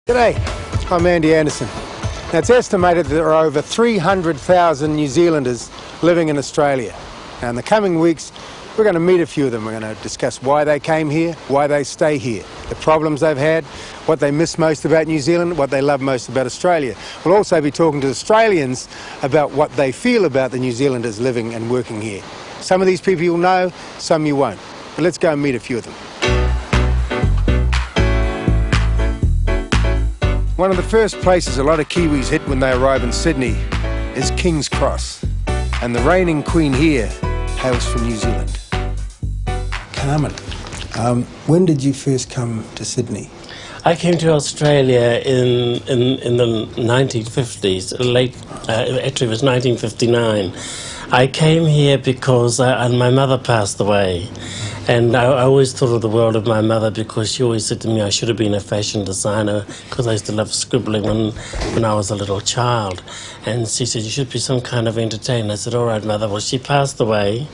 G'day, I'm Andy Anderson. Now it's estimated that there are over 300,000 New Zealanders living in Australia. Now in the coming weeks we're going to meet a few of them. We're going to discuss why they came here, why they stay here, the problems they've had, what they miss most about New Zealand, what they love most about Australia. We'll also be talking to Australians about what they feel about the New Zealanders living and working here. Some of these people you'll know, some you won't. But let's go and meet a few of them. One of the first places a lot of Kiwis hit when they arrive in Sydney is King's Cross. And the reigning queen here hails from New Zealand. Carmen, when did you first come to Sydney? I came to Australia in the 1950s, actually it was 1959. I came here because my mother passed away. And I always thought of the world of my mother because she always said to me I should have been a fashion designer because I used to love scribbling when I was a little child. And she said, you should be some kind of entertainer. I said, all right, Mother. Well, she passed away.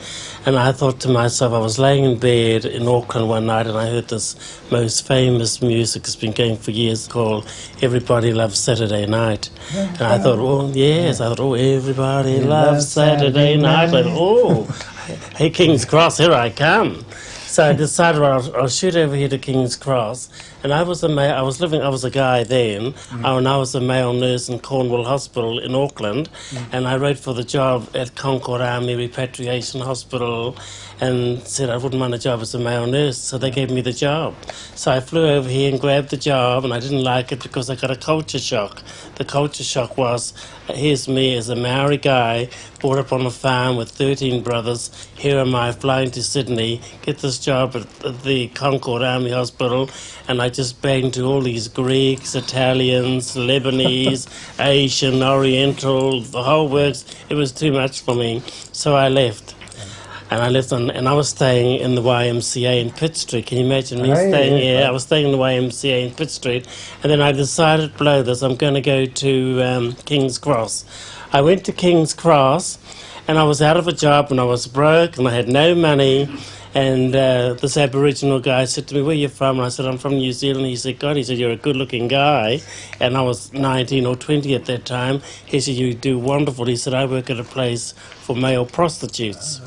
And I thought to myself, I was laying in bed in Auckland one night and I heard this most famous music that's been going for years called Everybody Loves Saturday Night. And I thought, oh, yes. I thought, oh, everybody loves Saturday night. I thought, oh, hey, King's Cross, here I come. So I decided I'll shoot over here to King's Cross, and I was a guy then, and I was a male nurse in Cornwall Hospital in Auckland, and I wrote for the job at Concord Army Repatriation Hospital, and said I wouldn't mind a job as a male nurse, so they gave me the job. So I flew over here and grabbed the job, and I didn't like it because I got a culture shock. The culture shock was, here's me as a Maori guy, brought up on a farm with 13 brothers, here am I flying to Sydney, get this job at the Concord Army Hospital, and I just banged to all these Greeks, Italians, Lebanese, Asian, Oriental, the whole works. It was too much for me, so I left. And I left and I was staying in the YMCA in Pitt Street. Can you imagine me staying here? I was staying in the YMCA in Pitt Street, and then I decided, blow this, I'm going to go to King's Cross. I went to King's Cross, and I was out of a job, and I was broke, and I had no money. And this Aboriginal guy said to me, where are you from? And I said, I'm from New Zealand. He said, God, he said, you're a good-looking guy. And I was 19 or 20 at that time. He said, you do wonderful. He said, I work at a place for male prostitutes.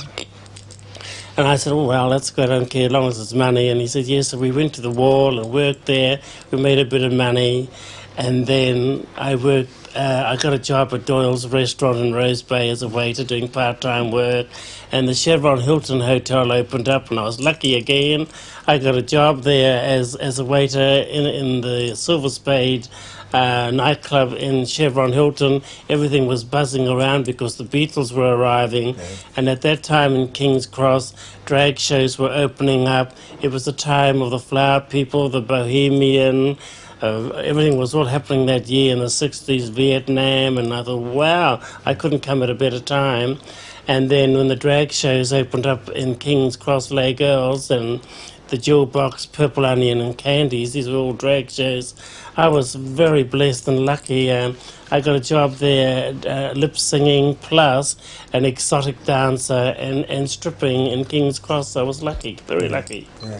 And I said, oh, well, that's good, I don't care, as long as it's money. And he said, yes. So we went to the wall and worked there. We made a bit of money. And then I got a job at Doyle's restaurant in Rose Bay as a waiter doing part-time work. And the Chevron Hilton Hotel opened up, and I was lucky again. I got a job there as a waiter in the Silver Spade nightclub in Chevron Hilton. Everything was buzzing around because the Beatles were arriving. And at that time in King's Cross, drag shows were opening up. It was the time of the Flower People, the Bohemian. Everything was all happening that year in the 60s, Vietnam, and I thought, wow, I couldn't come at a better time. And then when the drag shows opened up in King's Cross, Les Girls and the Jewel Box, Purple Onion and Candies, these were all drag shows. I was very blessed and lucky. I got a job there, lip singing plus an exotic dancer and stripping in King's Cross. I was lucky, very lucky. Yeah.